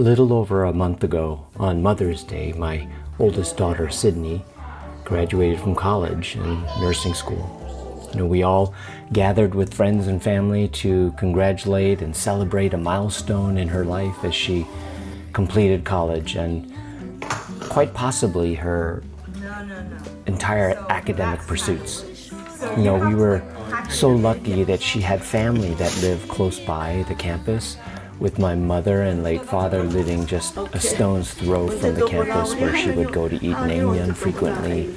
A little over a month ago, on Mother's Day, my oldest daughter, Sydney, graduated from college and nursing school. We all gathered with friends and family to congratulate and celebrate a milestone in her life as she completed college and quite possibly her entire academic pursuits. We were so lucky that she had family that lived close by the campus, with my mother and late father living just a stone's throw from the campus where she would go to eat naengmyeon frequently.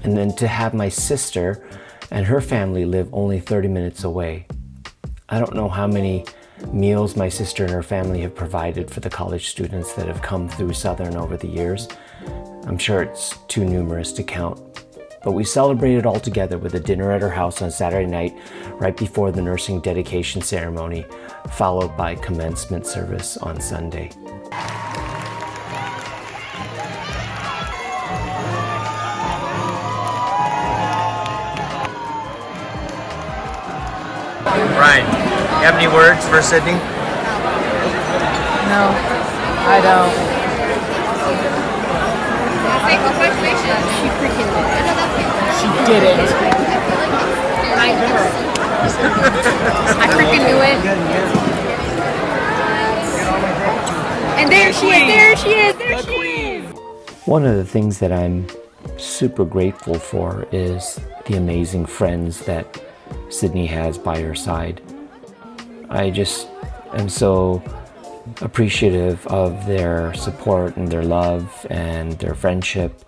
And then to have my sister and her family live only 30 minutes away. I don't know how many meals my sister and her family have provided for the college students that have come through Southern over the years. I'm sure it's too numerous to count. But we celebrated all together with a dinner at her house on Saturday night, right before the nursing dedication ceremony, followed by commencement service on Sunday. Ryan, you have any words for Sydney? No, I don't. Congratulations. She freaking did it. She did it. I freaking knew it. And there she is, there she is, there she is. One of the things that I'm super grateful for is the amazing friends that Sydney has by her side. I just am so appreciative of their support and their love and their friendship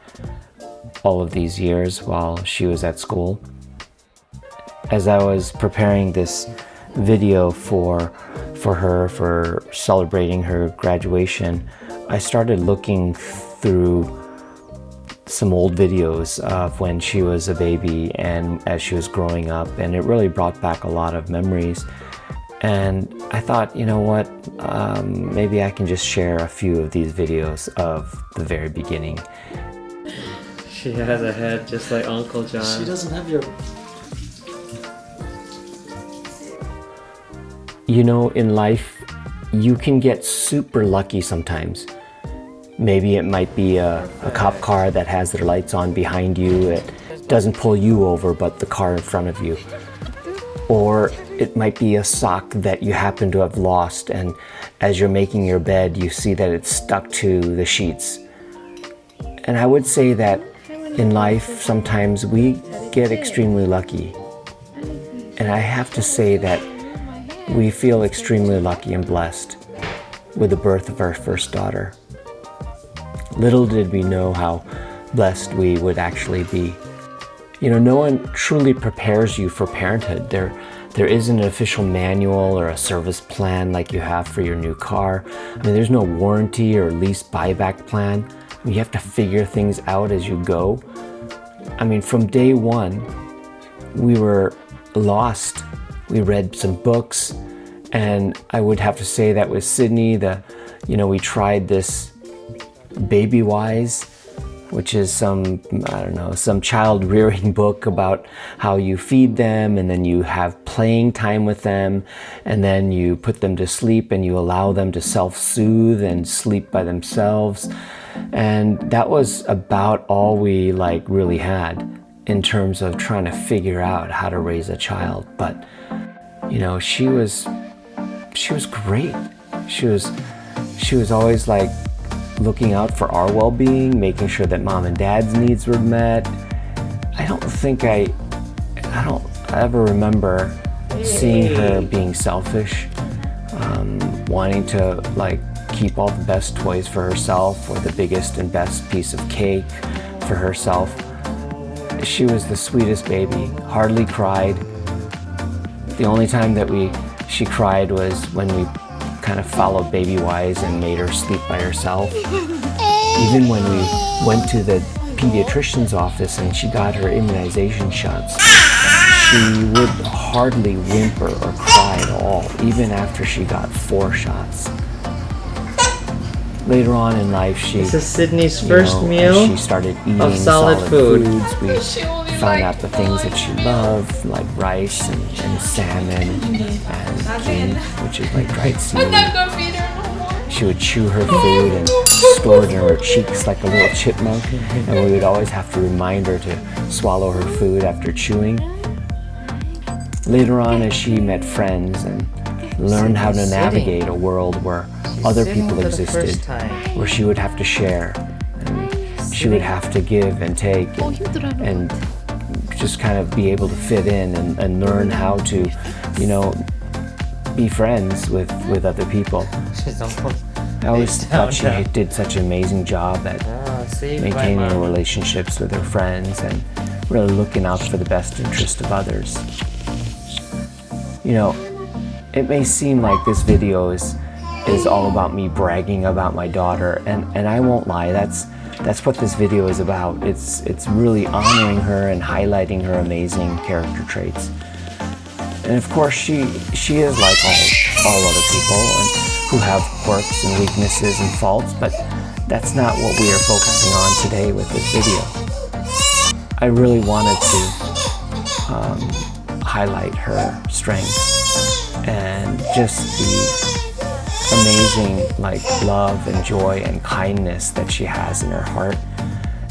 all of these years while she was at school. As I was preparing this video for her, for celebrating her graduation, I started looking through some old videos of when she was a baby and as she was growing up, and it really brought back a lot of memories. And I thought, you know what, maybe I can just share a few of these videos of the very beginning. She has a head just like Uncle John. She doesn't have your... In life, you can get super lucky sometimes. Maybe it might be a cop car that has their lights on behind you. It doesn't pull you over, but the car in front of you. Or it might be a sock that you happen to have lost, and as you're making your bed, you see that it's stuck to the sheets. And I would say that in life, sometimes we get extremely lucky. And I have to say that we feel extremely lucky and blessed with the birth of our first daughter. Little did we know how blessed we would actually be. No one truly prepares you for parenthood. There isn't an official manual or a service plan like you have for your new car. There's no warranty or lease buyback plan. You have to figure things out as you go. From day one, we were lost. We read some books, and I would have to say that with Sydney, we tried this Baby Wise, which is some child rearing book about how you feed them, and then you have playing time with them, and then you put them to sleep and you allow them to self-soothe and sleep by themselves. And that was about all we really had in terms of trying to figure out how to raise a child. But she was great. She was always looking out for our well-being, making sure that mom and dad's needs were met. I don't ever remember seeing her being selfish, wanting to keep all the best toys for herself or the biggest and best piece of cake for herself. She was the sweetest baby, hardly cried. The only time that she cried was when we kind of followed Baby Wise and made her sleep by herself. Even when we went to the pediatrician's office and she got her immunization shots, she would hardly whimper or cry at all, even after she got 4 shots. Later on in life, this is Sydney's first meal she started eating of solid foods. We found out the things that she loved, like rice and salmon and kin, which is dried seaweed. she would chew her food and store it in her cheeks like a little chipmunk, and we would always have to remind her to swallow her food after chewing. Later on, as she met friends and learned how to navigate a world where other people existed, where she would have to share, and she would have to give and take, and just kind of be able to fit in and learn how to, you know, be friends with other people. I always thought she did such an amazing job at maintaining relationships with her friends and really looking out for the best interest of others. You know, it may seem like this video is all about me bragging about my daughter, and I won't lie, that's what this video is about. It's really honoring her and highlighting her amazing character traits. And of course, she is like all other people and who have quirks and weaknesses and faults, but that's not what we are focusing on today with this video. I really wanted to highlight her strengths and just the amazing love and joy and kindness that she has in her heart,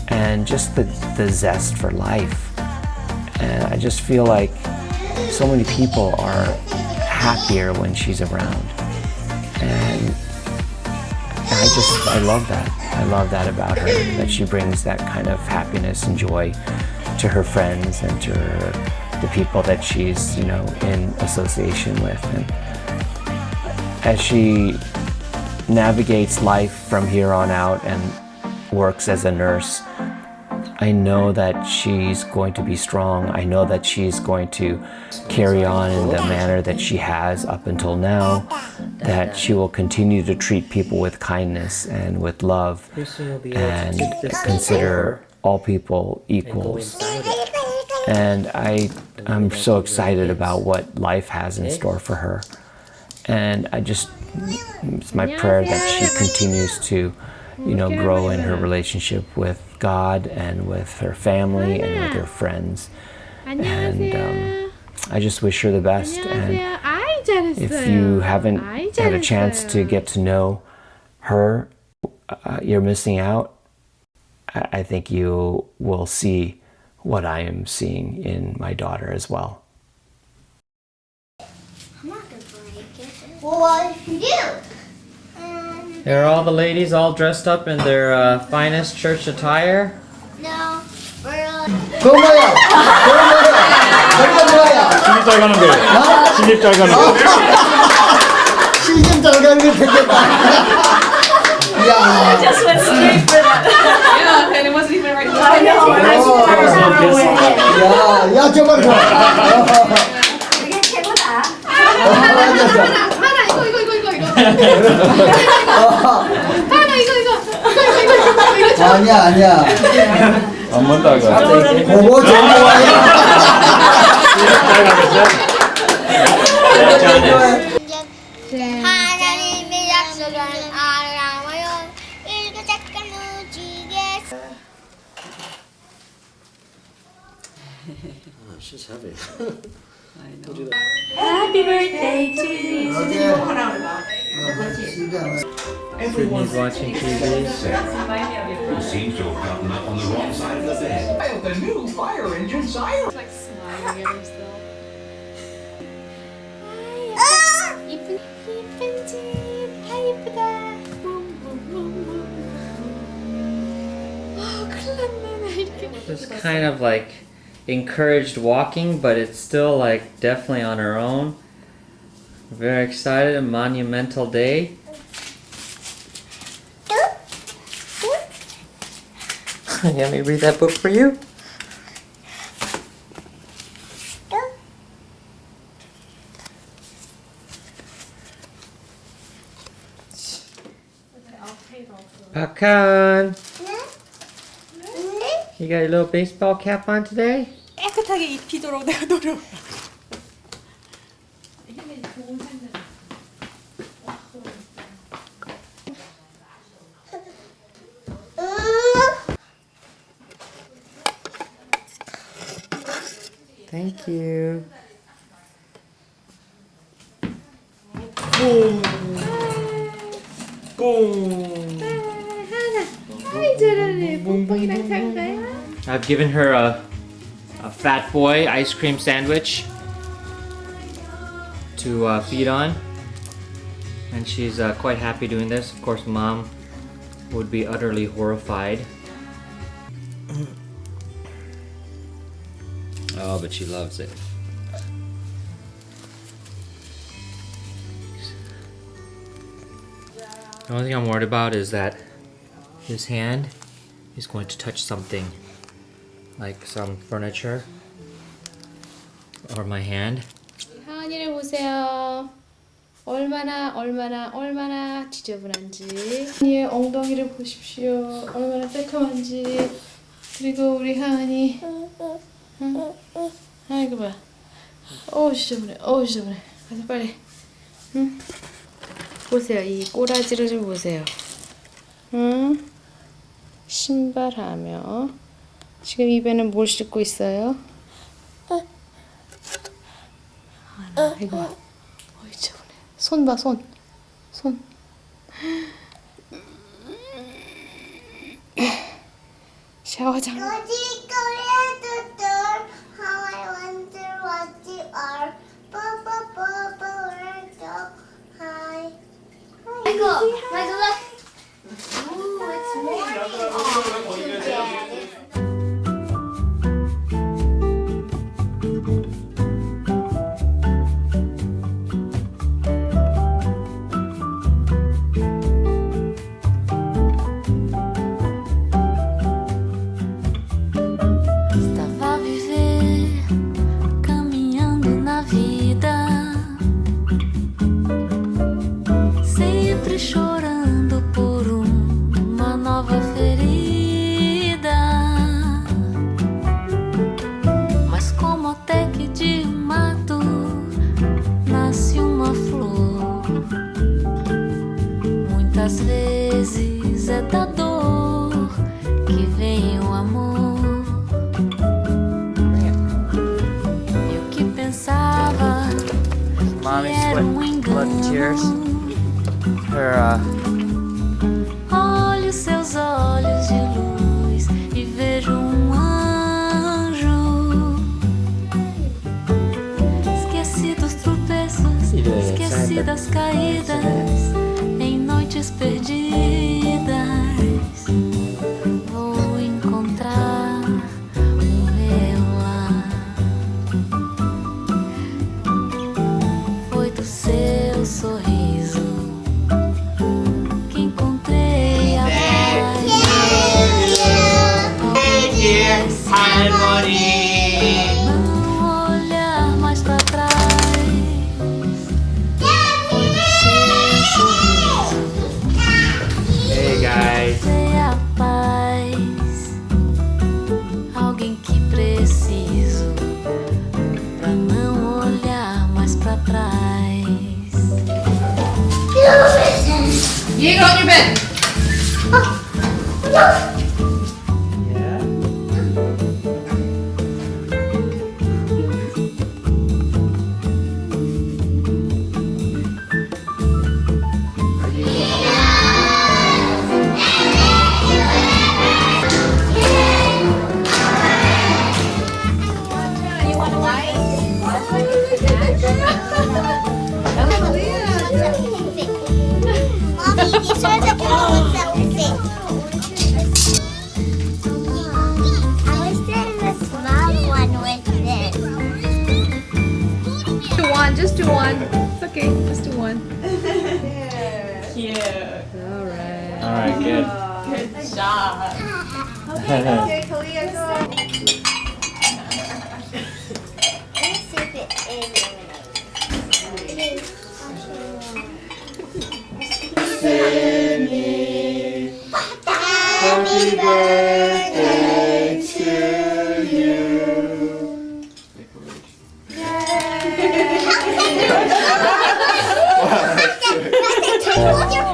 and just the zest for life. And I just feel like so many people are happier when she's around, and I love that. I love that about her, that she brings that kind of happiness and joy to her friends and to the people that she's, you know, in association with. And as she navigates life from here on out and works as a nurse, I know that she's going to be strong. I know that she's going to carry on in the manner that she has up until now, that she will continue to treat people with kindness and with love and consider all people equals. And I'm so excited about what life has in store for her. And it's my prayer that she continues to, you know, grow in her relationship with God and with her family and with her friends. And I just wish her the best. And if you haven't had a chance to get to know her, you're missing out. I think you will see what I am seeing in my daughter as well. I'm not gonna break it. Well, what if you do? Here are all the ladies all dressed up in their finest church attire. No, we're 그건 뭐야? 그건 뭐야? 신입 잘 가는 거. 신입 잘 가는 거. 시즌 잘 가는 게 되겠다. 야. Just went straight for that. Yeah, and it wasn't even right. I know. 야, 저만 봐. 이게 최고다. 하나 이거. 아니야. 안 본다고. 보고 좋아해. 하나님의 약속은 알아와요. 일도 잠깐 무지겠어. She's heavy. Happy birthday to you. Sydney's watching TV. Who seems to have gotten up on the wrong side of the bed. The new fire engine siren. Like smiling at himself. 이쁜 집, 다 이쁘다. 큰일 났네, 이렇게. It's kind of like encouraged walking, but it's still like definitely on her own. Very excited, a monumental day. You want me to read that book for you? Pakan, you got your little baseball cap on today? 깨끗하게 입히도록 내가 노력. Thank you. 아이 잘하네. 뽕뽕이랑 잘 가요. I've given her a Fat Boy ice cream sandwich to feed on, and she's quite happy doing this. Of course, Mom would be utterly horrified. Oh, but she loves it. The only thing I'm worried about is that his hand is going to touch something, like some furniture, or my hand. 하은이를 보세요. 얼마나 지저분한지. 하은이의 엉덩이를 보십시오. 얼마나 새카만지. 그리고 우리 하은이. 응? 아이고 봐. 지저분해. 지저분해. 가서 빨리. 응? 보세요. 이 꼬라지를 좀 보세요. 응? 신발하며. 지금 입에는 뭘 씻고 있어요? 아이고. 지저분해. 손 봐, 손. 샤워장. How I wonder what you are. Hi. Michael, look. Ooh, it's morning. Oh, too bad. Estava a viver, caminhando na vida, sempre chorando por uma nova ferida. Mas como até que de um mato nasce uma flor, muitas vezes é da dor que vem o amor. Eu que pensava que Mommy's era sweat, blood and tears. Her, Olho seus olhos de luz e vejo um anjo. Esqueci dos tropeços, esqueci das caídas em noites perdidas. Vou encontrar o meu lar. Foi do seu sorriso que encontrei a paz. Não olhar mais pra trás. Foi do seu sorriso hey guys. que encontrei a paz. Alguém que preciso pra não olhar mais pra trás. You go on your bed. You want white? Mommy, these are the clothes that will fit. I was doing the small one with this. Do one, just do one. It's okay, just do one. Alright, good. Let's see if it is lemonade. It is. Happy birthday to you. Hold your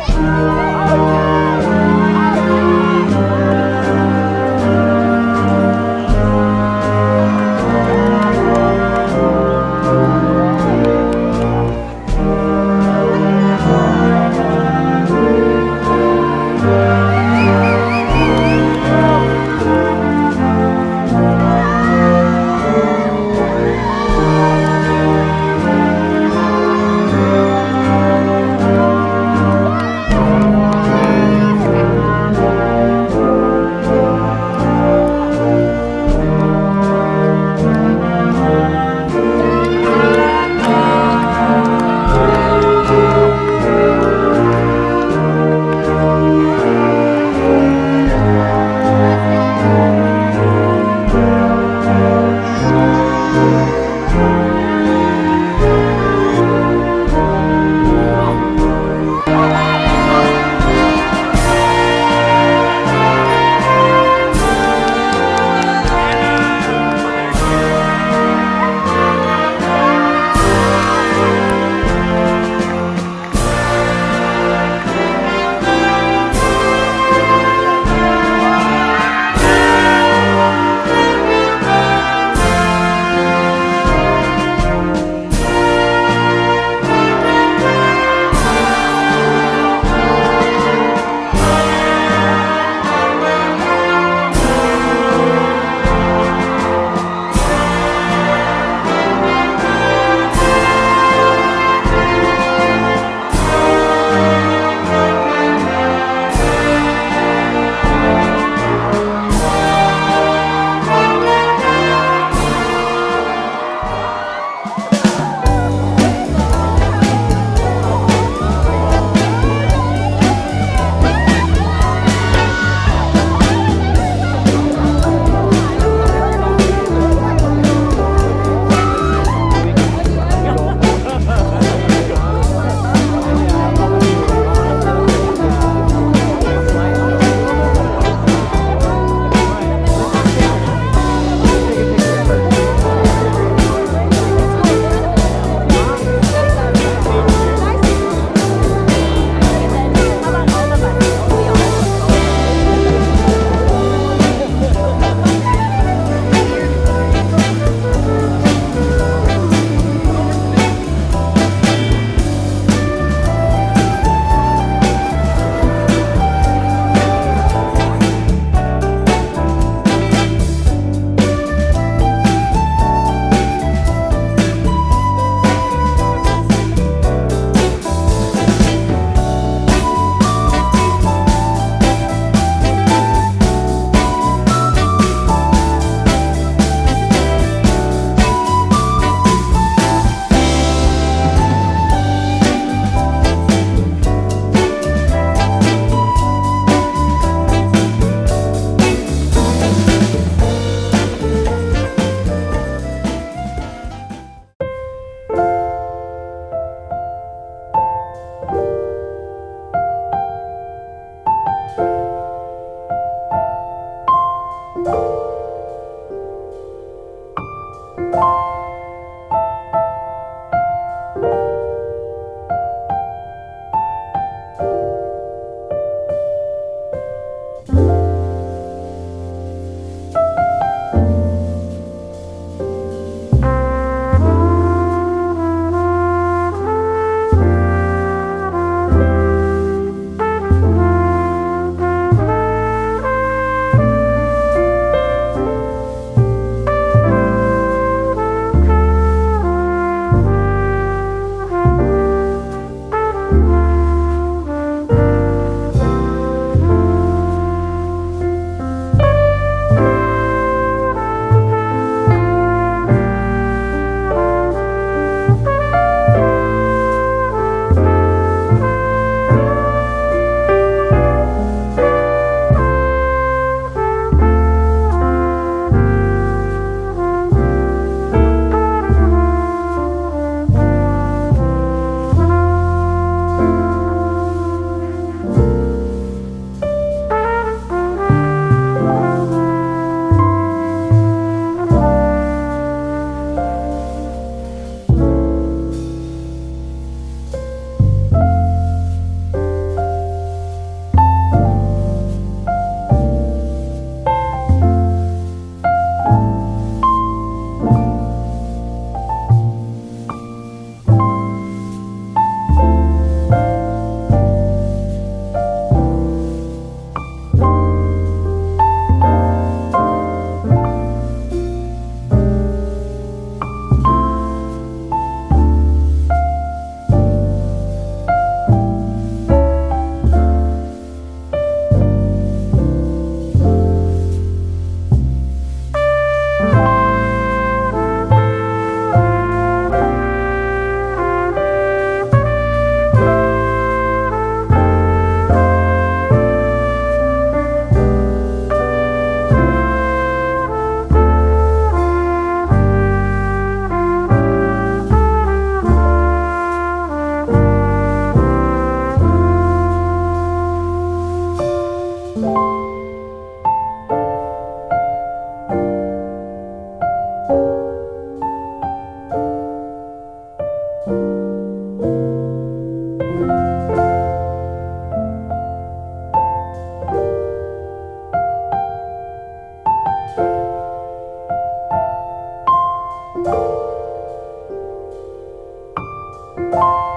go.